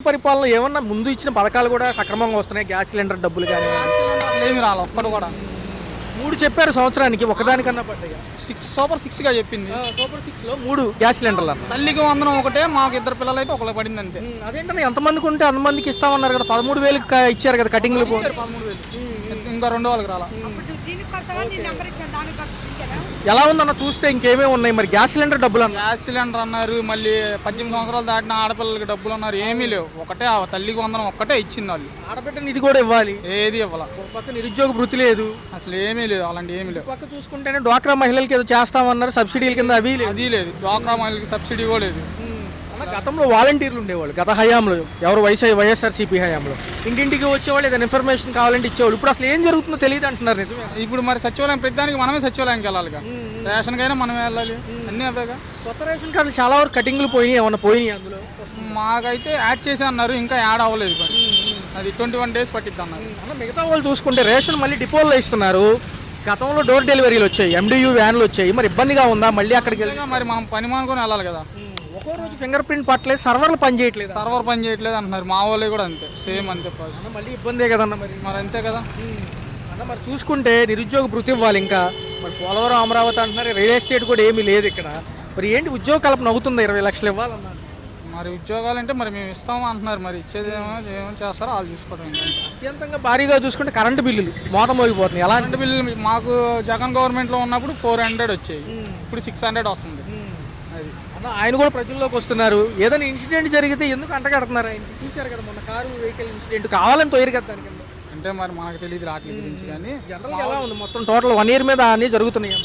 పరిపాలన ఏమన్నా ముందు ఇచ్చిన పథకాలు కూడా సక్రమంగా వస్తున్నాయి? గ్యాస్ సిలిండర్ డబ్బులు కానీ ఏమి రాలి ఒక్కడు కూడా. 3 చెప్పారు సంవత్సరానికి, ఒకదానికన్నా పడ్డాయి. సూపర్ 6గా చెప్పింది. సూపర్ 6లో 3 గ్యాస్ సిలిండర్లు అన్న. తల్లికి వందనం ఒకటే, మాకు 2 పిల్లలు అయితే ఒకళ్ళకి పడింది అంతే. అదేంటన్నా ఎంతమందికి ఉంటే అంతమందికి ఇస్తామన్నారు కదా, 13,000 ఇచ్చారు కదా కటింగ్లు. 13,000 ఇంకా 2 వాళ్ళకి రాలా. ఎలా ఉందన్న చూస్తే ఇంకేమేమి ఉన్నాయి మరి గ్యాస్ సిలిండర్ డబ్బులు అన్న? గ్యాస్ సిలిండర్ అన్నారు, మళ్ళీ 18 సంవత్సరాలు దాటిన ఆడపిల్లలకి డబ్బులు అన్నారు, ఏమీ లేవు. ఒకటే ఆ తల్లికి వందనం ఒక్కటే ఇచ్చింది వాళ్ళు. ఆడబిడ్డని ఇది కూడా ఇవ్వాలి, ఏది ఇవ్వాల. పక్క నిరుద్యోగ వృత్తి లేదు, అసలు ఏమీ లేదు, అలాంటి ఏమీ లేవు. పక్క చూసుకుంటేనే డ్వాక్రా మహిళలకి ఏదో చేస్తామన్నారు, సబ్సిడీల కింద అవి లేదు. అది లేదు, డ్వాక్రా మహిళలకి సబ్సిడీ కూడా లేదు. గతంలో వాలంటీర్లు ఉండేవాళ్ళు గత హయాంలో, ఎవరు వైఎస్ఆర్సీపీ హయాంలో ఇంటింటికి వచ్చేవాళ్ళు, ఏదైనా ఇన్ఫర్మేషన్ కావాలంటే ఇచ్చేవాళ్ళు. ఇప్పుడు అసలు ఏం జరుగుతుందో తెలియదు అంటున్నారు. నిజమే. ఇప్పుడు మరి సచివాలయం ప్రతిదానికి మనమే సచివాలయంకి వెళ్ళాలిగా, రేషన్కైనా మనమే వెళ్ళాలి, అన్నీ అవేగా. కొత్త రేషన్ కార్డులు చాలా వరకు కటింగ్లు పోయినాయి, ఏమన్నా పోయినాయి అందులో? మాకైతే యాడ్ చేసి అన్నారు, ఇంకా యాడ్ అవ్వలేదు. అది 21 days పట్టిద్ది అన్నారు. మిగతా వాళ్ళు చూసుకుంటే రేషన్ మళ్ళీ డిపోల్లో ఇస్తున్నారు. గతంలో డోర్ డెలివరీలు వచ్చాయి, MDU వ్యాన్లు వచ్చాయి. మరి ఇబ్బందిగా ఉందా మళ్ళీ అక్కడికి వెళ్ళి? మరి మనం పని మానుకొని వెళ్ళాలి కదా. ఒక్కో రోజు ఫింగర్ ప్రింట్ పట్టలేదు, సర్వర్లు పని చేయట్లేదు. సర్వర్ పని చేయట్లేదు అంటున్నారు, మా వాళ్ళే కూడా అంతే, సేమ్ అంతే. మళ్ళీ ఇబ్బందే కదన్న మరి అంతే కదా అన్న. మరి చూసుకుంటే నిరుద్యోగ భృతి ఇవ్వాలి, ఇంకా మరి పోలవరం అమరావతి అంటున్నారు, రియల్ ఎస్టేట్ కూడా ఏమీ లేదు ఇక్కడ. మరి ఏంటి ఉద్యోగ కల్పన అవుతుందా? 20 లక్షలు ఇవ్వాలన్నారు. మరి ఉద్యోగాలు అంటే మరి మేము ఇస్తాము అంటున్నారు, మరి ఇచ్చేది ఏమో చేస్తారో వాళ్ళు చూసుకోవడం. అత్యంతంగా భారీగా చూసుకుంటే కరెంటు బిల్లులు మోత మోగిపోతున్నాయి. ఎలా కరెంటు బిల్లులు మాకు జగన్ గవర్నమెంట్లో ఉన్నప్పుడు 400 వచ్చాయి, ఇప్పుడు 600 వస్తుంది. అది అన్న, ఆయన కూడా ప్రజల్లోకి వస్తున్నారు. ఏదైనా ఇన్సిడెంట్ జరిగితే ఎందుకు అంటగడుతున్నారు? ఆయన చూశారు కదా మొన్న కారు వెహికల్ ఇన్సిడెంట్, కావాలని తోయరు కదా దానికి. అంటే మరి మనకు తెలియదు వాటి గురించి, కానీ జనరల్గా ఎలా ఉంది మొత్తం టోటల్ 1 year మీద అన్నీ జరుగుతున్నాయి.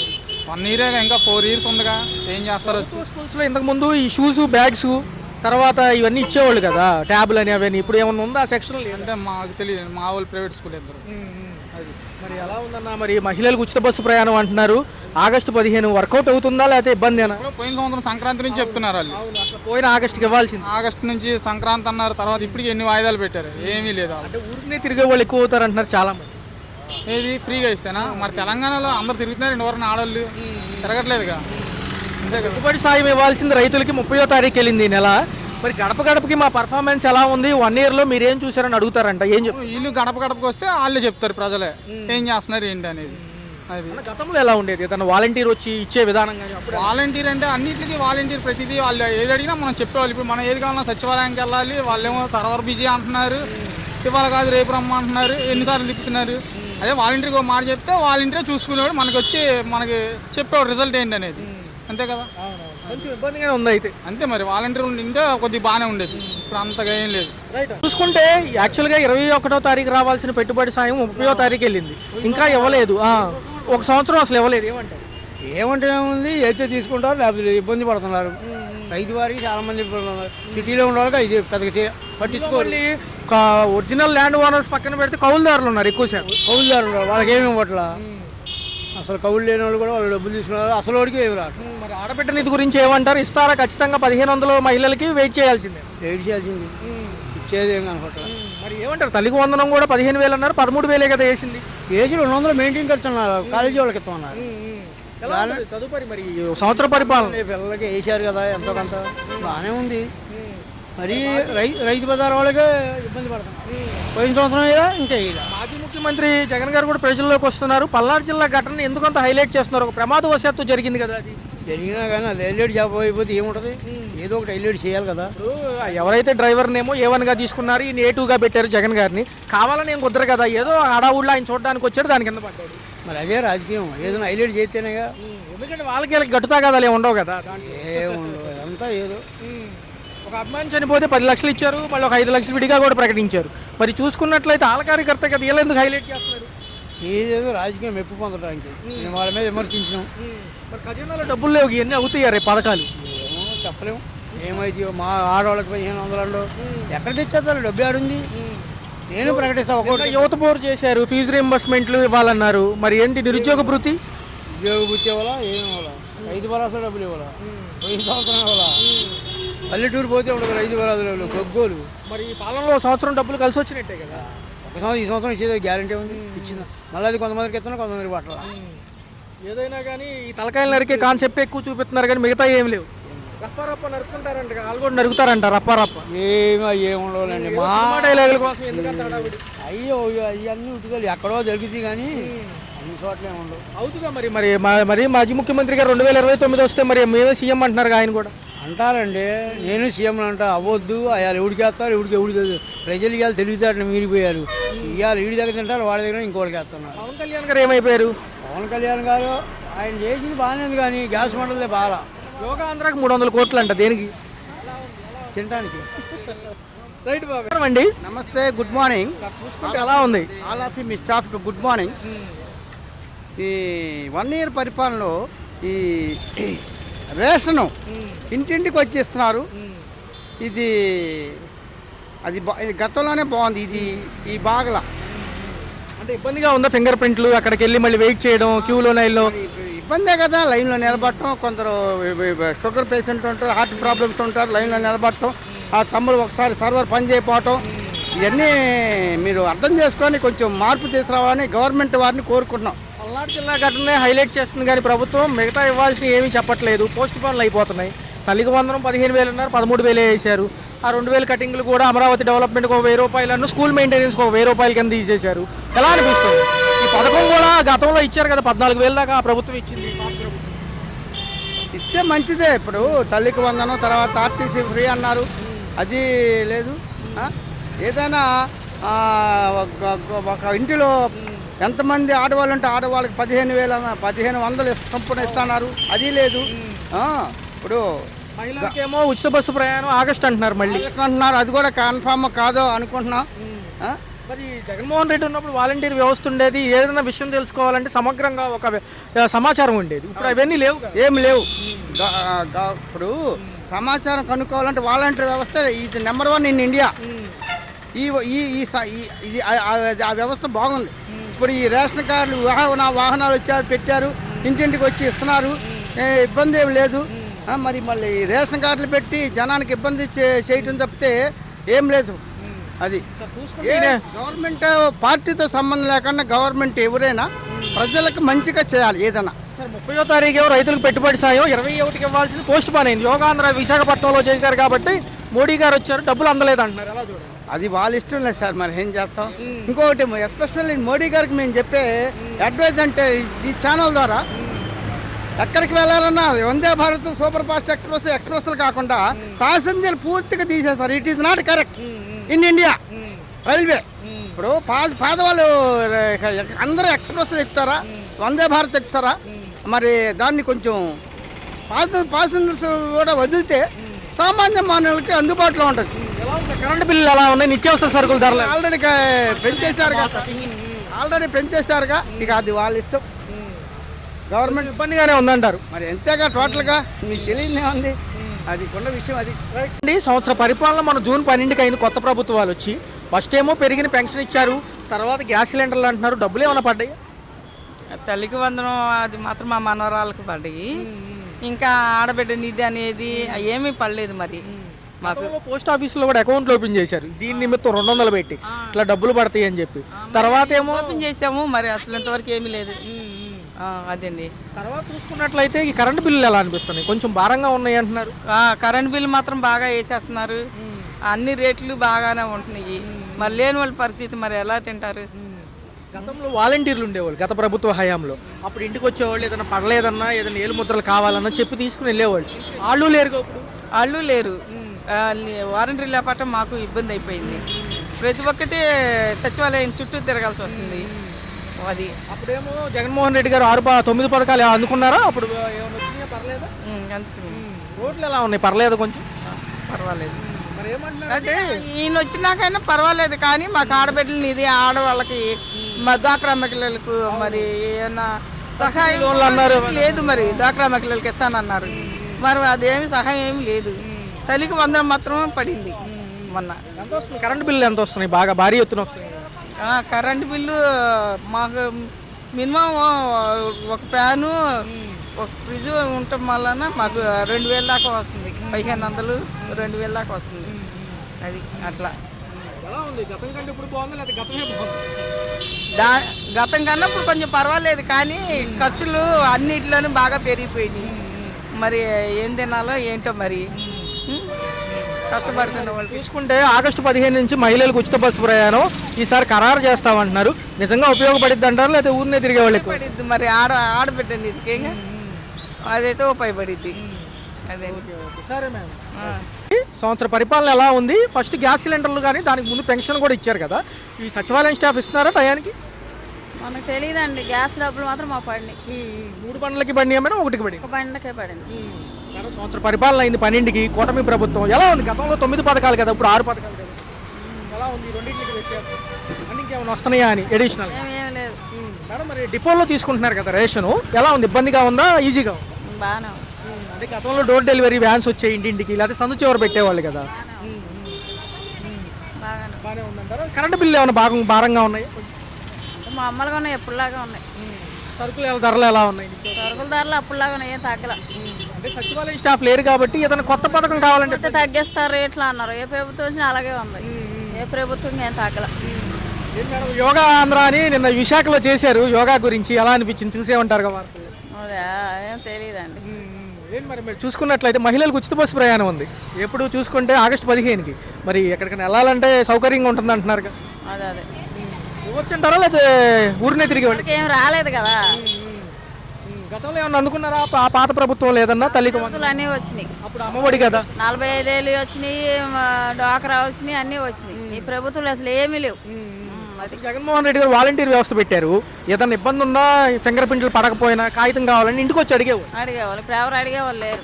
1 year ఇంకా 4 years ఉందిగా, ఏం చేస్తారు? స్కూల్స్లో ఇంతకుముందు ఈ షూస్ బ్యాగ్స్ తర్వాత ఇవన్నీ ఇచ్చేవాళ్ళు కదా, ట్యాబ్లు అని అవన్నీ. ఇప్పుడు ఏమన్నా ఉందా ఆ సెక్షన్? అంటే మాకు తెలియదు, మా వాళ్ళు ప్రైవేట్ స్కూల్ ఇద్దరు. అది మరి ఎలా ఉందన్న? మరి మహిళలకు ఉచిత బస్సు ప్రయాణం అంటున్నారు, August 15 వర్కౌట్ అవుతుందా లేకపోతే ఇబ్బంది అన్న? పోయిన సంవత్సరం సంక్రాంతి నుంచి చెప్తున్నారు వాళ్ళు, పోయిన ఆగస్టుకి ఇవ్వాల్సింది. ఆగస్టు నుంచి సంక్రాంతి అన్నారు, తర్వాత ఇప్పటికి ఎన్ని వాయిదాలు పెట్టారు, ఏమీ లేదు. అంటే ఊరినే తిరిగే వాళ్ళు ఎక్కువ అవుతారు అంటున్నారు చాలా మంది. ఏది ఫ్రీగా ఇస్తేనా? మరి తెలంగాణలో అందరు తిరుగుతున్నారు, ఎవరైనా ఆడవాళ్ళు తిరగట్లేదుగా. అంతే కదా. పెట్టుబడి సాయం ఇవ్వాల్సింది రైతులకి 30వ తారీఖు వెళ్ళింది ఈ నెల. మరి గడప గడపకి మా పర్ఫార్మెన్స్ ఎలా ఉంది, 1 yearలో మీరు ఏం చూసారని అడుగుతారంట. ఏం చెప్తారు? వీళ్ళు గడప గడపకి వస్తే వాళ్ళే చెప్తారు ప్రజలే ఏం చేస్తున్నారు ఏంటి అనేది. అది గతంలో ఎలా ఉండేది? ఏదైనా వాలంటీర్ వచ్చి ఇచ్చే విధానం కానీ? వాలంటీర్ అంటే అన్నింటికి వాలంటీర్, ప్రతిదీ వాళ్ళు ఏది అడిగినా మనం చెప్పేవాళ్ళు. ఇప్పుడు మనం ఏది కావాలన్నా సచివాలయానికి వెళ్ళాలి, వాళ్ళేమో సర్వర్ బిజీ అంటున్నారు, ఇవాళ కాదు రేపు రమ్మంటున్నారు, ఎన్నిసార్లు తిప్పుతున్నారు. అదే వాలంటీర్కి ఒక మాట చెప్తే వాలంటీరే చూసుకునేవాడు, మనకి వచ్చి మనకి చెప్పేవాడు రిజల్ట్ ఏంటి అనేది. అంతే కదా. కొంచెం ఇబ్బందిగానే ఉంది అయితే. అంతే మరి, వాలంటీర్ ఉంటే కొద్దిగా బాగానే ఉండేది, ఇప్పుడు అంతగా ఏం లేదు. చూసుకుంటే యాక్చువల్గా 21వ తారీఖు రావాల్సిన పెట్టుబడి సాయం 30వ తారీఖు వెళ్ళింది, ఇంకా ఇవ్వలేదు. 1 సంవత్సరం అసలు ఇవ్వలేదు. ఏమంటే ఏముంది, అయితే తీసుకుంటారు, లేకపోతే ఇబ్బంది పడుతున్నారు. రైతు వారికి చాలా మంది ఇబ్బంది ఉన్నారు. సిటీలో ఉన్న వాళ్ళకి ఇది పెద్దగా పట్టించుకోవాలి. ఒరిజినల్ ల్యాండ్ ఓనర్స్ పక్కన పెడితే కౌలుదారులు ఉన్నారు, ఎక్కువ శాతం కౌలుదారులు ఉన్నారు, వాళ్ళకి ఏమి ఇవ్వట్లా. అసలు కౌలు లేని వాళ్ళు కూడా వాళ్ళు డబ్బులు తీసుకున్నారు, అసలు వాడికి ఏమి రాదు. మరి ఆడబిడ్డ నిధి గురించి ఏమంటారు? ఇస్తారా ఖచ్చితంగా? 1500 మహిళలకి వెయిట్ చేయాల్సిందే. వెయిట్ చేయాల్సింది, ఇచ్చేది ఏం కనపట్ల. మరి ఏమంటారు? తల్లికి వందనం కూడా 15,000 అన్నారు, 13,000 కదా వేసింది. ఏజీ 200 మెయింటైన్ కడుతున్నారు, కాలేజీ వాళ్ళకి ఇస్తామన్నారు. తదుపరి మరి సంవత్సర పరిపాలన పిల్లలకి వేసారు కదా, ఎంతో కొంత బాగానే ఉంది. మరి రైతు బజార్ వాళ్ళకే ఇబ్బంది పడుతున్నారు. పోయిన సంవత్సరం ఇంకా మాజీ ముఖ్యమంత్రి జగన్ గారు కూడా ప్రజల్లోకి వస్తున్నారు. పల్నాడు జిల్లా ఘటన ఎందుకంత హైలైట్ చేస్తున్నారు? ఒక ప్రమాదవశాత్తు జరిగింది కదా, అది జరిగినా కానీ అది హైలైట్ జాబ్ అయిపోతే ఏముంటుంది, ఏదో ఒకటి హైలైట్ చేయాలి కదా. ఎవరైతే డ్రైవర్నేమో A1గా తీసుకున్నారు, ఈయన A2గా పెట్టారు జగన్ గారిని. కావాలని ఏం కుదరదు కదా, ఏదో హడావుడిలో ఆయన చూడడానికి వచ్చాడు, దాని కింద పడ్డాడు. మరి అదే రాజకీయం, ఏదైనా హైలైట్ చేస్తేనేగా. ఎందుకంటే వాళ్ళకి గట్టుతా కదా, అలా ఉండవు కదా. ఏముండవు, అదంతా ఏదో. ఒక అభిమాని చనిపోతే 10 లక్షలు ఇచ్చారు, మళ్ళీ ఒక 5 లక్షలు విడిగా కూడా ప్రకటించారు. మరి చూసుకున్నట్లయితే ఆలకారికర్త కదా, వీళ్ళు ఎందుకు హైలైట్ చేస్తున్నారు? ఏదేదో రాజకీయం మెప్పు పొందడానికి మేము వాళ్ళ మీద విమర్శించినాం. మరి ఖజానాలో డబ్బులు లేవు, ఇవన్నీ అవుతాయి రేపు పథకాలు. ఏమో చెప్పలేము ఏమైతే. మా ఆడవాళ్ళకి 1500 ఎక్కడ తెచ్చేస్తారు, డబ్బు ఆడుంది. నేను ప్రకటిస్తాను. ఒక యువత పోరు చేశారు, ఫీజు రీంబర్స్మెంట్లు ఇవ్వాలన్నారు. మరి ఏంటి నిరుద్యోగ భృతి? ఉద్యోగ భృతి ఇవ్వాలా, ఏమి ఇవ్వాలా? రైతు భరోసా డబ్బులు ఇవ్వాలా, పోయిన సంవత్సరం ఇవ్వాలా? పల్లెటూరు పోతే ఉండదు రైతు భరోసా డబ్బులు, గొగ్గోలు. మరి ఈ పాలనలో సంవత్సరం డబ్బులు కలిసి వచ్చినట్టే కదా. ఈ సంవత్సరం ఇచ్చేది గ్యారంటీ ఉంది, ఇచ్చిందా? మళ్ళీ అది కొంతమందికి ఇస్తున్నా, కొంతమందికి పట్ల. ఏదైనా కానీ ఈ తలకాయలు నరికే కాన్సెప్ట్ ఎక్కువ చూపిస్తున్నారు, కానీ మిగతా ఏం లేవు. రప్పారప్ప నరుకుంటారంట, వాళ్ళు కూడా నరుకుతారంట రప్పారప్ప. ఏముండవులండి మా డైలాగుల కోసం ఎందుకంత హడావిడి? అయ్యో అవన్నీ ఉట్టుకోవాలి ఎక్కడో జరుగుతాయి కానీ అన్ని చోట్ల ఉండవు. అవుతుందా మరి మరి మరి మాజీ ముఖ్యమంత్రి గారు 2029 వస్తే మరి మేమే సీఎం అంటున్నారు ఆయన కూడా. అంటారండి, నేను సీఎం అంటా అవ్వద్దు, అయ్యాలి ఎవడికి వేస్తారు ఎవడికి ప్రజలు ఇవాళ తెలివితేటలు మీరిపోయారు. ఇవాళ వీడి దగ్గర తింటారు, వాడి దగ్గర ఇంకోటికి వేస్తున్నారు. పవన్ కళ్యాణ్ గారు ఏమైపోయారు? పవన్ కళ్యాణ్ గారు ఆయన చేసింది బాగానే ఉంది కానీ గ్యాస్ మంటలే బాగా. యోగా ఆంధ్రాకి 300 కోట్లు అంట, దేనికి? తినడానికి. రైట్ బాబు అండి. నమస్తే, గుడ్ మార్నింగ్. చూసుకుంటే ఎలా ఉంది? ఆల్ ఆఫ్ మీ స్టాఫ్కి గుడ్ మార్నింగ్. ఈ 1 year పరిపాలనలో ఈ రేషను ఇంటింటికి వచ్చి ఇస్తున్నారు. ఇది ఇది గతంలోనే బాగుంది, ఇది ఈ బాగల అంటే ఇబ్బందిగా ఉందా? ఫింగర్ ప్రింట్లు అక్కడికి వెళ్ళి మళ్ళీ వెయిట్ చేయడం, క్యూలో లైన్లో ఇబ్బందే కదా. లైన్లో నిలబడటం, కొందరు షుగర్ పేషెంట్ ఉంటారు, హార్ట్ ప్రాబ్లమ్స్ ఉంటారు, లైన్లో నిలబడటం, ఆ తమ్ముడు ఒకసారి సర్వర్ పని చేయకపోవటం, ఇవన్నీ మీరు అర్థం చేసుకొని కొంచెం మార్పు తీసుకురావాలని గవర్నమెంట్ వారిని కోరుకుంటున్నాం. పల్నాడు జిల్లా ఘటనే హైలైట్ చేస్తుంది కానీ ప్రభుత్వం మిగతా ఇవ్వాల్సి ఏమీ చెప్పట్లేదు. పోస్ట్ పోన్లు అయిపోతున్నాయి. తల్లికి వందనం 15,000 అన్నారు, 13,000 వేశారు. ఆ 2,000 కటింగ్లు కూడా అమరావతి డెవలప్మెంట్కి 1,000 రూపాయలు అన్న, స్కూల్ మెయింటెనెన్స్కి 1,000 రూపాయల కింద తీసేశారు. ఎలా అనిపిస్తుంది? ఈ పథకం కూడా గతంలో ఇచ్చారు కదా, 14,000 దాకా ఆ ప్రభుత్వం ఇచ్చింది. ఇస్తే మంచిదే. ఇప్పుడు తల్లికి వందనం, తర్వాత ఆర్టీసీ ఫ్రీ అన్నారు, అది లేదు. ఏదైనా ఒక ఇంటిలో ఎంతమంది ఆడవాళ్ళు ఉంటే ఆడవాళ్ళకి 15,100 సంపూర్ణ ఇస్తున్నారు, అది లేదు. ఇప్పుడు మహిళలకేమో ఉచిత బస్సు ప్రయాణం ఆగస్ట్ అంటున్నారు, మళ్ళీ అంటున్నారు, అది కూడా కన్ఫామ్ కాదో అనుకుంటున్నాం. మరి జగన్మోహన్ రెడ్డి ఉన్నప్పుడు వాలంటీర్ వ్యవస్థ ఉండేది, ఏదైనా విషయం తెలుసుకోవాలంటే సమగ్రంగా ఒక సమాచారం ఉండేది. ఇప్పుడు అవన్నీ లేవు, ఏమి లేవు. ఇప్పుడు సమాచారం కనుక్కోవాలంటే వాలంటీర్ వ్యవస్థ ఇది నెంబర్ 1 ఇన్ ఇండియా. ఇది ఆ వ్యవస్థ బాగుంది. ఇప్పుడు ఈ రేషన్ కార్డులు వాహనాలు వచ్చారు, పెట్టారు, ఇంటింటికి వచ్చి ఇస్తున్నారు, ఇబ్బంది ఏమి లేదు. మళ్ళీ రేషన్ కార్డులు పెట్టి జనానికి ఇబ్బంది చేయటం తప్పితే ఏం లేదు. అది గవర్నమెంట్ పార్టీతో సంబంధం లేకుండా గవర్నమెంట్ ఎవరైనా ప్రజలకు మంచిగా చేయాలి ఏదైనా. సార్ 30వ తారీఖు రైతులకు పెట్టుబడి సాయం 21కి ఇవ్వాల్సింది పోస్ట్ పోన్ అయింది. యోగాంధ్ర విశాఖపట్నంలో చేశారు కాబట్టి మోడీ గారు వచ్చారు, డబ్బులు అందలేదు అంటున్నారు. ఎలా చూడండి? అది వాళ్ళ ఇష్టం లేదు సార్, మరి ఏం చేస్తాం. ఇంకొకటి ఎస్పెషల్లీ మోడీ గారికి మేము చెప్పే అడ్వైజ్ అంటే ఈ ఛానల్ ద్వారా ఎక్కడికి వెళ్ళాలన్నా వందే భారత్, సూపర్ ఫాస్ట్ ఎక్స్ప్రెస్లు కాకుండా ప్యాసింజర్ పూర్తిగా తీసేస్తారు. It is not correct in India railway. ఇప్పుడు పేదవాళ్ళు అందరూ ఎక్స్ప్రెస్లు ఎక్కుతారా, వందే భారత్ ఎక్కుతారా? మరి దాన్ని కొంచెం ప్యాసింజర్స్ కూడా వదిలితే సామాన్య మానవులకి అందుబాటులో ఉంటుంది. కరెంటు బిల్లులు ఎలా ఉన్నాయి? నిత్యావసర సరుకుల ధరలు ఆల్రెడీ పెంచేశారుగా, ఇక అది వాళ్ళ ఇష్టం. గవర్నమెంట్ ఇబ్బందిగానే ఉందంటారు. మరి ఎంతేగా టోటల్గా మీకు తెలియదే ఉంది, అది కొన్న విషయం. అది సంవత్సర పరిపాలన మన జూన్ 12కి అయింది, కొత్త ప్రభుత్వాలు వచ్చి. ఫస్ట్ ఏమో పెరిగిన పెన్షన్ ఇచ్చారు, తర్వాత గ్యాస్ సిలిండర్లు అంటున్నారు. డబ్బులు ఏమైనా పడ్డాయి? తల్లికి వందనం అది మాత్రం మా మనవరాలకు పడ్డాయి. ఇంకా ఆడబిడ్డ నిధి అనేది ఏమీ పడలేదు. మరి మాకు పోస్ట్ ఆఫీసులో కూడా అకౌంట్లు ఓపెన్ చేశారు, దీని నిమిత్తం 200 పెట్టి ఇట్లా డబ్బులు పడతాయి అని చెప్పి. తర్వాత ఏమో ఓపెన్ చేసాము, మరి అసలు ఇంతవరకు ఏమీ లేదు. అదండి. తర్వాత చూసుకున్నట్లయితే ఈ కరెంటు బిల్లులు ఎలా అనిపిస్తున్నాయి? కొంచెం భారంగా ఉన్నాయి అంటున్నారు. కరెంట్ బిల్లు మాత్రం బాగా వేసేస్తున్నారు, అన్ని రేట్లు బాగానే ఉంటున్నాయి. మరి లేని వాళ్ళ పరిస్థితి మరి ఎలా తింటారు? గతంలో వాలంటీర్లు ఉండేవాళ్ళు గత ప్రభుత్వ హయాంలో. అప్పుడు ఇంటికి వచ్చేవాళ్ళు, ఏదైనా పడలేదన్నా, ఏదైనా ఏలు ముద్రలు కావాలన్నా చెప్పి తీసుకుని వెళ్ళేవాళ్ళు. వాళ్ళు లేరు, వాళ్ళు లేరు. వారంటీ లేకపోవటం మాకు ఇబ్బంది అయిపోయింది. ప్రతి ఒక్కటి సచివాలయం చుట్టూ తిరగాల్సి వస్తుంది. అది అప్పుడేమో జగన్మోహన్ రెడ్డి గారు 9 పథకాలు అందుకున్నారా? అప్పుడు పర్లేదా? రోడ్లు ఎలా ఉన్నాయి? పర్లేదు, కొంచెం పర్వాలేదు. మరి ఏమంటున్నారంటే ఈయన వచ్చినాకైనా పర్వాలేదు, కానీ మాకు ఆడబిడ్డలు ఇది ఆడవాళ్ళకి మా డ్వాక్రా మహిళలకు మరి ఏమన్నా సహాయం అన్నారు లేదు. మరి డ్వాక్రా మహిళలకు ఇస్తానన్నారు, మరి అదేమి సహాయం ఏమి లేదు. తల్లికి వందనం మాత్రమే పడింది మొన్న. ఎంత వస్తుంది కరెంటు బిల్లు? ఎంత వస్తున్నాయి? బాగా భారీ ఎత్తున వస్తుంది. కరెంటు బిల్లు మాకు మినిమం ఒక ఫ్యాను, ఒక ఫ్రిడ్జ్ ఉండటం వలన మాకు 2,000 దాకా వస్తుంది. 1,500, 2,000 దాకా వస్తుంది. అది అట్లా. ఎలా ఉంది? గతం కంటే ఇప్పుడు బాగుంది లేదా గతమే బాగుంది? గతం కన్నా ఇప్పుడు కొంచెం పర్వాలేదు, కానీ ఖర్చులు అన్నిటిలోనూ బాగా పెరిగిపోయినాయి. మరి ఏం తినాలో ఏంటో మరి కష్టపడుతున్న వాళ్ళు చూసుకుంటే ఆగస్టు 15 నుంచి మహిళలకు ఉచిత బస్సు ప్రయాణం ఈసారి ఖరారు చేస్తామంటున్నారు. నిజంగా ఉపయోగపడిద్ది అంటారు, లేకపోతే ఊరినే తిరిగే వాళ్ళకి? పడిద్ది మరి ఆడబిడ్డండి ఇది అదైతే ఉపయోగపడిద్ది. అదే సరే మేడం. సంవత్సర పరిపాలన ఎలా ఉంది? ఫస్ట్ గ్యాస్ సిలిండర్లు కానీ దానికి ముందు పెన్షన్ కూడా ఇచ్చారు కదా, ఈ సచివాలయం స్టాఫ్ ఇస్తున్నారా టయానికి? మనకు తెలియదండి. గ్యాస్ డబ్బులు మాత్రం మాకు పడినాయి. 3 బండ్లకి బండి ఏమైనా ఒకటికి పడి ఒక బండకే పడింది. మేడం, సంవత్సర పరిపాలన అయింది 12కి. కూటమి ప్రభుత్వం ఎలా ఉంది? గతంలో 9 పథకాలు కదా, ఇప్పుడు 6 పథకాలు కదా, ఎలా ఉంది? రెండింటికి పెట్టారు అంటే ఇంకేమైనా వస్తున్నాయా అని అడిషనల్? ఏం లేదు, మేడం, మరి డిపోలో తీసుకుంటున్నారు కదా రేషను, ఎలా ఉంది? ఇబ్బందిగా ఉందా, ఈజీగా ఉందా? బాగానే ఉంది. అంటే గతంలో డోర్ డెలివరీ వ్యాన్స్ వచ్చాయి ఇంటింటికి, లేకపోతే సందు చివర పెట్టేవాళ్ళు కదా, బాగానే బాగానే ఉందంటారా? కరెంట్ బిల్లు ఏమైనా భారంగా ఉన్నాయి? మామూలుగా ఉన్నాయి, ఎప్పుడులాగా ఉన్నాయి. సరుకుల ధరలు ఎలా ఉన్నాయి? సరుకుల ధరలు అప్పుడులాగా ఉన్నాయి, ఏం తగ్గల. అంటే సచివాలయం స్టాఫ్ లేరు కాబట్టి ఏదైనా కొత్త పథకం కావాలంటే అయితే తగ్గిస్తారు రేట్లు అన్నారు. ఏ ప్రభుత్వం వచ్చినా అలాగే ఉంది, ఏ ప్రభుత్వం ఏం తగ్గల. ఏం మేడం, యోగా ఆంధ్ర అని నిన్న విశాఖలో చేశారు. యోగా గురించి ఎలా అనిపించింది? చూసే ఉంటారు కదా వార్తలు. అదే ఏం తెలియదండి. ఏంటి మరి మీరు చూసుకున్నట్లయితే మహిళలకు ఉచిత బస్సు ప్రయాణం ఉంది. ఎప్పుడు చూసుకుంటే ఆగస్టు 15కి. మరి ఎక్కడికైనా వెళ్ళాలంటే సౌకర్యంగా ఉంటుంది అంటున్నారు కదా, అదే అదే ఇవ్వచ్చంటారా లేకపోతే ఊరినే తిరిగి వెళ్ళి? ఏం రాలేదు కదా. గతంలో ఏమన్నా అందుకున్నారా ఆ పాత ప్రభుత్వం లేదన్నా? తల్లికి బస్సులు అన్నీ వచ్చినాయి. అప్పుడు అమ్మఒడి కదా, 45 ఏళ్ళు వచ్చినాయి, డ్వాక్రా వచ్చినాయి, అన్నీ వచ్చినాయి. ఈ ప్రభుత్వం అసలు ఏమీ లేవు. అది జగన్మోహన్ రెడ్డి గారు వాలంటీర్ వ్యవస్థ పెట్టారు. ఏదైనా ఇబ్బంది ఉన్నా, ఫింగర్ ప్రింట్లు పడకపోయినా, కాగితం కావాలని ఇంటికి వచ్చి అడిగేవాళ్ళు. అడిగేవాళ్ళు, ఇప్పుడు ఎవరు అడిగేవాళ్ళు లేరు.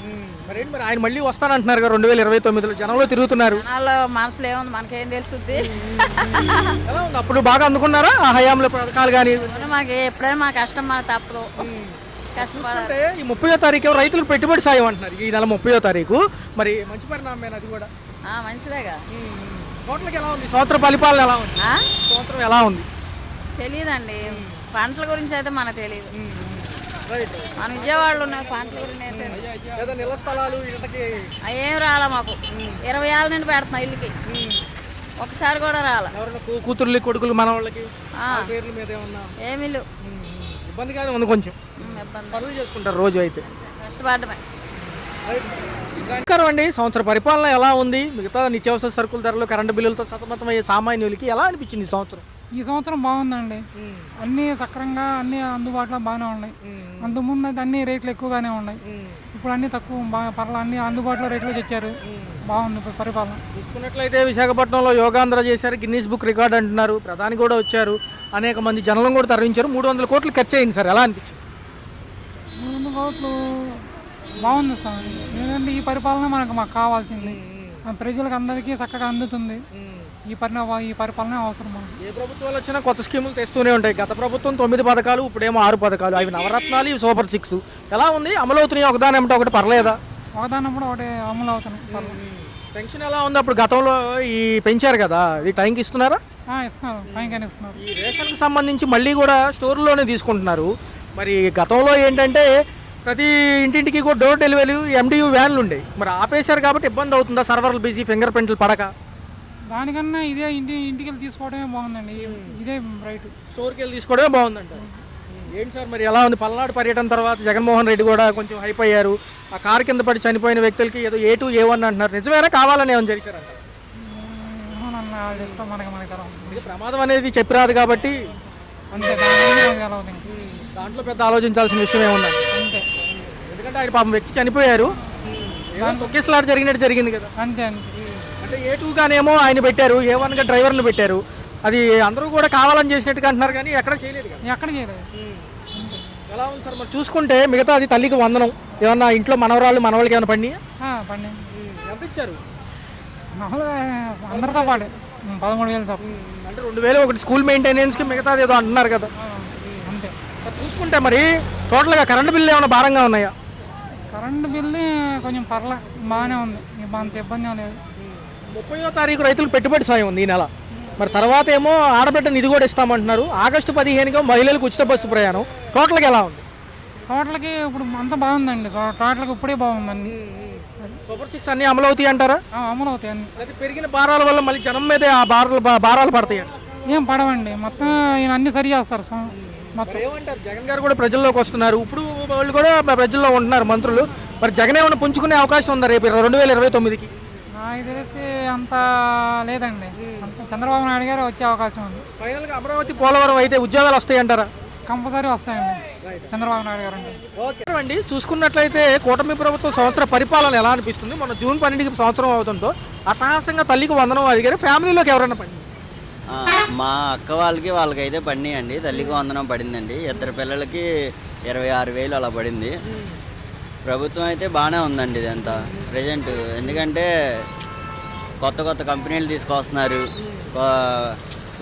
మరి ఆయన మళ్ళీ వస్తానంటున్నారు కదా 2029లో. జనంలో తిరుగుతున్నారు. జనాల్లో మనసులో ఏముంది మనకేం తెలుస్తుంది. ఎలా ఉంది? అప్పుడు బాగా అందుకున్నారా ఆ హయాంలో పథకాలు కానీ? మాకు ఎప్పుడైనా మా కష్టం మాకు తప్పదు, కష్టపడాలి. అంటే ఈ 30వ తారీఖు రైతులకు పెట్టుబడి సాయం అంటున్నారు, ఈ నెల 30వ తారీఖు. మరి మంచి పరిణామం అది కూడా. మంచిదేగా. టోటల్కి ఎలా ఉంది సంవత్సర పరిపాలన? ఎలా ఉంది సంవత్సరం? ఎలా ఉంది తెలియదండి. పంటల గురించి అయితే మనకు తెలియదు. మన విజయవాడలో ఉన్న పంటల గురించి అయితే నిల స్థలాలు ఇళ్ళకి ఏం రాలా మాకు. 20 ఏళ్ళ నుండి పెడుతున్నాం ఇల్లుకి, ఒకసారి కూడా రాలా. ఎవరైనా కూతుర్లు కొడుకులు మన వాళ్ళకి పేర్ల మీద ఏమన్నా ఏమీ లేవు. ఇబ్బందిగానే ఉంది కొంచెం. ఇబ్బంది, పనులు చేసుకుంటారు రోజు అయితే. కష్టపడమే. నమస్కారం అండి. సంవత్సర పరిపాలన ఎలా ఉంది? మిగతా నిత్యావసర సరుకుల ధరలు, కరెంటు బిల్లులతో సతమతమయ్యే సామాన్యులకి ఎలా అనిపించింది ఈ సంవత్సరం? ఈ సంవత్సరం బాగుందండి. అన్నీ సక్రంగా అన్నీ అందుబాటులో బాగానే ఉన్నాయి. అంతకుముందు అయితే అన్ని రేట్లు ఎక్కువగానే ఉన్నాయి. ఇప్పుడు అన్నీ తక్కువ బాగా పర్లా అన్ని అందుబాటులో రేట్లు తెచ్చారు. బాగుంది ఇప్పుడు పరిపాలన. చూసుకున్నట్లయితే విశాఖపట్నంలో యోగాంధ్ర చేశారు, గిన్నీస్ బుక్ రికార్డ్ అంటున్నారు. ప్రధాని కూడా వచ్చారు, అనేక మంది జనం కూడా తరలించారు. 300 కోట్లు ఖర్చు అయింది సార్, ఎలా అనిపించింది? 300 కోట్లు బాగుంది సార్. ఎందుకంటే ఈ పరిపాలన మాకు కావాల్సింది. ప్రజలకు అందరికీ చక్కగా అందుతుంది. ఈ పరిపాలన అవసరం మనకు. ఏ ప్రభుత్వాలు వచ్చినా కొత్త స్కీములు తెస్తూనే ఉంటాయి. గత ప్రభుత్వం 9 పథకాలు, ఇప్పుడేమో 6 పథకాలు. అవి నవరత్నాలు, ఇవి సూపర్ 6. ఎలా ఉంది? అమలు అవుతున్నాయి ఒకదాని ఏమిటో ఒకటి, పర్లేదా? ఒకదాని కూడా ఒకటి అమలు అవుతున్నాయి. పెన్షన్ ఎలా ఉంది? అప్పుడు గతంలో ఈ పెంచారు కదా, ఇది టైంకి ఇస్తున్నారా? ఇస్తున్నారు, టైంకైనా ఇస్తున్నారు. ఈ రేషన్కి సంబంధించి మళ్ళీ కూడా స్టోర్లోనే తీసుకుంటున్నారు. మరి గతంలో ఏంటంటే ప్రతి ఇంటింటికి కూడా డోర్ డెలివరీ MDU వ్యాన్లు ఉండేవి. మరి ఆపేశారు కాబట్టి ఇబ్బంది అవుతుందా? సర్వర్లు బిజీ, ఫింగర్ ప్రింట్లు పడక? దానికన్నా ఇదే ఇంటికి వెళ్ళి తీసుకోవడమే బాగుందండి. ఇదే రైట్. స్టోర్కి వెళ్ళి తీసుకోవడమే బాగుందంట. ఏంటి సార్ మరి ఎలా ఉంది? పల్నాడు పర్యటన తర్వాత జగన్మోహన్ రెడ్డి కూడా కొంచెం హైప్ అయ్యారు. ఆ కారు కింద పడి చనిపోయిన వ్యక్తులకి ఏదో A2 A1 అంటున్నారు. నిజమేనా? కావాలని ఏమైనా జరిగారంట? మనకి ప్రమాదం అనేది చెప్పిరాదు కాబట్టి అంతే, దాంట్లో పెద్ద ఆలోచించాల్సిన విషయం ఏముంది? అంతే. ఎందుకంటే ఆయన పాపం వ్యక్తి చనిపోయారు, తొక్కేసలాట జరిగినట్టు జరిగింది కదా. అంతే అంటే A2 గానేమో ఆయన పెట్టారు, A1గా డ్రైవర్ని పెట్టారు. అది అందరూ కూడా కావాలని చేసినట్టుగా అంటున్నారు కానీ ఎక్కడ చేయలేదు కదా. ఎక్కడ చేయలేదు. ఎలా ఉంది సార్ మరి చూసుకుంటే? మిగతా అది తల్లికి వందనం ఏమన్నా ఇంట్లో మనవరాళ్ళు మనవాళ్ళకి ఏమైనా పడినాయా? పండి ఎంత ఇచ్చారు? మామూలుగా అందరితో పాటు 13,000 తప్ప. అంటే 2,000 ఒకటి స్కూల్ మెయింటెనెన్స్కి, మిగతాది ఏదో అంటున్నారు కదా. అంతే. చూసుకుంటే మరి టోటల్గా కరెంటు బిల్లు ఏమైనా భారంగా ఉన్నాయా? కరెంటు బిల్లు కొంచెం పర్లే, బాగానే ఉంది, అంత ఇబ్బంది లేదు. 30వ తారీఖు రైతులకు పెట్టుబడి సాయం ఉంది ఈ నెల. మరి తర్వాత ఏమో ఆడబిడ్డ నిధి కూడా ఇస్తామంటున్నారు. ఆగస్టు 15గా మహిళలకు ఉచిత బస్సు ప్రయాణం. టోటల్గా ఎలా ఉంది? టోటల్కి ఇప్పుడు అంతా బాగుందండి. టోటల్కి ఇప్పుడే బాగుందండి. సూపర్ 6 అన్నీ అమలు అవుతాయి అంటారా? అమలు అవుతాయి అన్ని. అయితే పెరిగిన భారాల వల్ల మళ్ళీ జనం మీదే ఆ భారాలు పడతాయి? ఏం పడవండి, మొత్తం ఈయన అన్ని సరి చేస్తారు. మరి ఏమంటారు, జగన్ గారు కూడా ప్రజల్లోకి వస్తున్నారు, ఇప్పుడు వాళ్ళు కూడా ప్రజల్లో ఉంటున్నారు మంత్రులు, మరి జగన్ ఏమైనా పుంజుకునే అవకాశం ఉందా రేపు 2029కి? నాకు తెలిసి అంత లేదండి, చంద్రబాబు నాయుడు గారు వచ్చే అవకాశం ఉంది. ఫైనల్గా అమరావతి పోలవరం అయితే ఉద్యోగాలు వస్తాయంటారా? కంపల్సరీ వస్తాయండి చంద్రబాబు నాయుడు గారు అంటే. ఓకే అండి, చూసుకున్నట్లయితే కూటమి ప్రభుత్వం సంవత్సర పరిపాలన ఎలా అనిపిస్తుంది? మన జూన్ 12కి సంవత్సరం అవుతుందో అట్టహాసంగా తల్లికి వందనం అడిగారు, ఫ్యామిలీలోకి ఎవరైనా పడింది? మా అక్క వాళ్ళకైతే పడినాయండి, తల్లికి వందనం పడిందండి. ఇద్దరు పిల్లలకి 26,000 అలా పడింది. ప్రభుత్వం అయితే బాగానే ఉందండి ఇదంతా ప్రజెంట్, ఎందుకంటే కొత్త కంపెనీలు తీసుకొస్తున్నారు,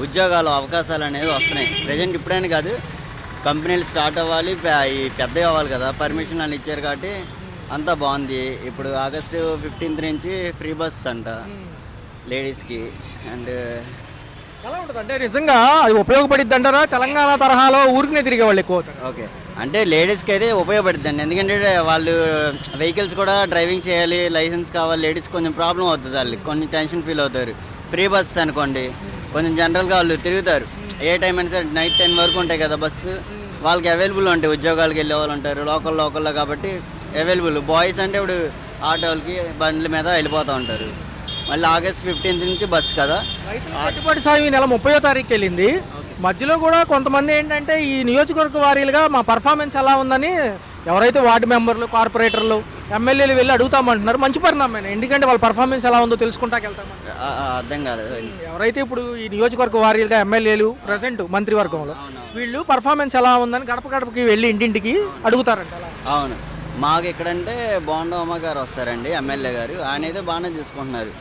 ఉద్యోగాలు అవకాశాలు అనేది వస్తున్నాయి. ప్రజెంట్ ఇప్పుడైనా కాదు, కంపెనీలు స్టార్ట్ అవ్వాలి, ఈ పెద్దవి అవ్వాలి కదా, పర్మిషన్ అని ఇచ్చారు కాబట్టి అంతా బాగుంది. ఇప్పుడు ఆగస్టు 15th నుంచి ఫ్రీ బస్ అంట లేడీస్కి. అండ్ ఎలా ఉంటుంది అంటే నిజంగా అది ఉపయోగపడిద్ది అంటారా? తెలంగాణ తరహాలో ఊరికినే తిరిగే వాళ్ళు ఎక్కువ అవుతారు. ఓకే, అంటే లేడీస్కి అయితే ఉపయోగపడుతుందండి, ఎందుకంటే వాళ్ళు వెహికల్స్ కూడా డ్రైవింగ్ చేయాలి, లైసెన్స్ కావాలి, లేడీస్ కొంచెం ప్రాబ్లం అవుతుంది, వాళ్ళు కొంచెం టెన్షన్ ఫీల్ అవుతారు. ఫ్రీ బస్ అనుకోండి, కొంచెం జనరల్గా వాళ్ళు తిరుగుతారు, ఏ టైం అయినా సరే నైట్ 10 వరకు ఉంటాయి కదా బస్సు, వాళ్ళకి అవైలబుల్ ఉంటాయి, ఉద్యోగాలకు వెళ్ళే వాళ్ళు ఉంటారు లోకల్లో కాబట్టి అవైలబుల్. బాయ్స్ అంటే ఇప్పుడు ఆటోలకి బండ్ల మీద వెళ్ళిపోతూ ఉంటారు. మళ్ళీ ఆగస్ట్ 15th నుంచి బస్సు కదా. కట్టుబడి సాగు ఈ నెల 30వ తారీఖుకి వెళ్ళింది. మధ్యలో కూడా కొంతమంది ఏంటంటే ఈ నియోజకవర్గ వారీలుగా మా పర్ఫార్మెన్స్ ఎలా ఉందని ఎవరైతే వార్డు మెంబర్లు, కార్పొరేటర్లు, ఎమ్మెల్యేలు వెళ్ళి అడుగుతామంటున్నారు. మంచి పరిణామం, ఎందుకంటే వాళ్ళ పర్ఫార్మెన్స్ ఎలా ఉందో తెలుసుకుంటాకి వెళ్తామంటారు. అర్థం కాలేదు. ఎవరైతే ఇప్పుడు ఈ నియోజకవర్గ వారీలుగా ఎమ్మెల్యేలు ప్రజెంట్ మంత్రివర్గంలో వీళ్ళు పర్ఫార్మెన్స్ ఎలా ఉందని గడపకి వెళ్ళి ఇంటింటికి అడుగుతారంట. అవును, మాకు ఎక్కడంటే బోండమ్మ గారు వస్తారండి, ఎమ్మెల్యే గారు, ఆయన అయితే బాగానే చూసుకుంటున్నారు.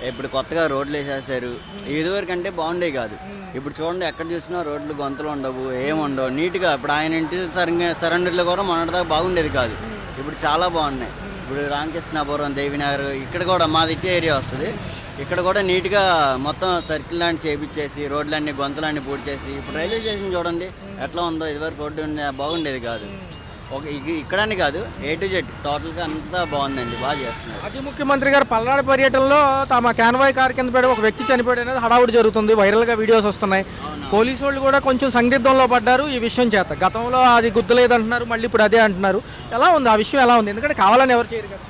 ఇప్పుడు కొత్తగా రోడ్లు వేసేసారు, ఇదివరకు అంటే బాగుండే కాదు. ఇప్పుడు చూడండి, ఎక్కడ చూసినా రోడ్లు గొంతులు ఉండవు, ఏముండవు, నీట్గా. ఇప్పుడు ఆయన ఇంటి సరెండర్లో కూడా మొన్నటిదాకా బాగుండేది కాదు, ఇప్పుడు చాలా బాగున్నాయి. ఇప్పుడు రామకృష్ణాపురం, దేవినగర్, ఇక్కడ కూడా మాది ఇట్టి ఏరియా వస్తుంది, ఇక్కడ కూడా నీట్గా మొత్తం సర్కిల్ లాంటి చేపించేసి రోడ్లన్నీ గొంతులన్నీ పూర్తి చేసి, ఇప్పుడు రైల్వే స్టేషన్ చూడండి ఎట్లా ఉందో, ఇదివరకు రోడ్డు బాగుండేది కాదు. ఇక్కడని కాదు, A to Z టోటల్గా అంతా బాగుందండి, బాగా చేస్తున్నారు. మాజీ ముఖ్యమంత్రి గారు పల్నాడు పర్యటనలో తమ క్యాన్వాయ్ కార్ కింద పడి ఒక వ్యక్తి చనిపోయాడు అనేది హడావుడి జరుగుతుంది, వైరల్గా వీడియోస్ వస్తున్నాయి. పోలీసు వాళ్ళు కూడా కొంచెం సందిగ్ధంలో పడ్డారు ఈ విషయం చేత. గతంలో అది గుర్తులేదంటున్నారు, మళ్ళీ ఇప్పుడు అదే అంటున్నారు. ఎలా ఉంది ఆ విషయం, ఎలా ఉంది? ఎందుకంటే కావాలని ఎవరు చేయరు కదా.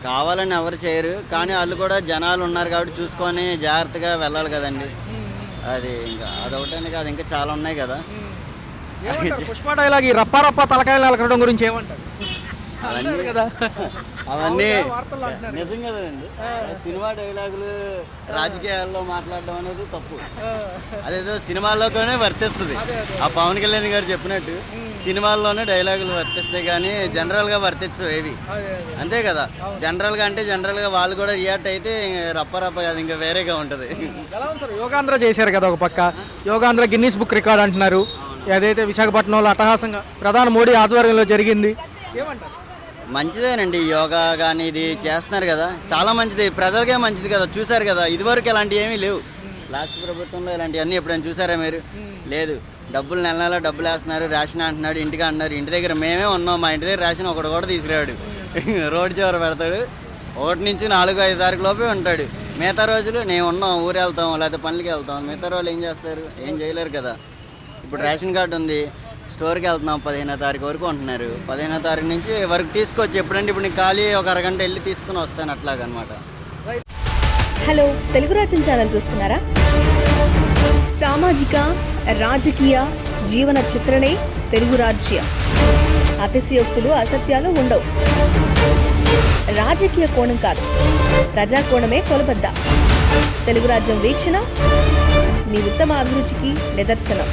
కావాలని ఎవరు చేయరు, కానీ వాళ్ళు కూడా జనాలు ఉన్నారు కాబట్టి చూసుకొని జాగ్రత్తగా వెళ్ళాలి కదండి. అది ఇంకా అదొకటనే కాదు, ఇంకా చాలా ఉన్నాయి కదా. పుష్ప డైలాగ్ ఈ రప్ప తలకాయలు అలకడం గురించి ఏమంటారు? అవన్నీ కదా అవన్నీ నిజం కదండి. సినిమా డైలాగులు రాజకీయాల్లో మాట్లాడడం అనేది తప్పు, అదేదో సినిమాల్లోనే వర్తిస్తుంది. ఆ పవన్ కళ్యాణ్ గారు చెప్పినట్టు సినిమాల్లోనే డైలాగులు వర్తిస్తాయి కానీ జనరల్గా వర్తించవు ఏవి, అంతే కదా. జనరల్గా అంటే జనరల్గా వాళ్ళు కూడా రియాక్ట్ అయితే రప్ప కాదు, ఇంకా వేరేగా ఉంటుంది. యోగాంధ్ర చేశారు కదా ఒక పక్క, యోగాంధ్ర గిన్నీస్ బుక్ రికార్డ్ అంటున్నారు. ఏదైతే విశాఖపట్నంలో అట్టహాసంగా ప్రధాని మోడీ ఆధ్వర్యంలో జరిగింది, ఏమంటారు? మంచిదేనండి, యోగా కానీ ఇది చేస్తున్నారు కదా, చాలా మంచిది, ప్రజలకే మంచిది కదా. చూసారు కదా, ఇదివరకు ఇలాంటివి ఏమీ లేవు. లాస్ట్ ప్రభుత్వంలో ఇలాంటివన్నీ ఎప్పుడైనా చూసారా మీరు? లేదు. డబ్బులు నెల డబ్బులు వేస్తున్నారు, రేషన్ అంటున్నాడు, ఇంటికి అంటున్నారు. ఇంటి దగ్గర మేమే ఉన్నాం, మా ఇంటి దగ్గర రేషన్ ఒకటి కూడా తీసుకురాడు, రోడ్డు చివర పెడతాడు. 1 నుంచి 4-5 తారీఖు లోపే ఉంటాడు. మిగతా రోజులు నేను ఉన్నాం, ఊరు వెళ్తాం లేకపోతే పనులకి వెళ్తాం. మిగతా రోజులు ఏం చేస్తారు? ఏం చేయలేరు కదా. ఇప్పుడు రేషన్ కార్డు ఉంది, స్టోర్కి వెళ్తున్నాం, 15వ తారీఖు వరకు ఉంటున్నారు. 15వ తారీఖు నుంచి వరకు తీసుకొచ్చి ఎప్పుడంటే ఇప్పుడు నేను ఖాళీ ఒక అరగంట వెళ్ళి తీసుకుని వస్తాను, అట్లాగనమాట. హలో, తెలుగు రాజ్యం ఛానల్ చూస్తున్నారా? సామాజిక, రాజకీయ, జీవన చిత్రణే తెలుగు రాజ్యం. అతిశయోక్తులు, అసత్యాలు ఉండవు. రాజకీయ కోణం కాదు, ప్రజా కోణమే కొలబద్ద. తెలుగు రాజ్యం వీక్షణ మీ ఉత్తమ అభిరుచికి నిదర్శనం.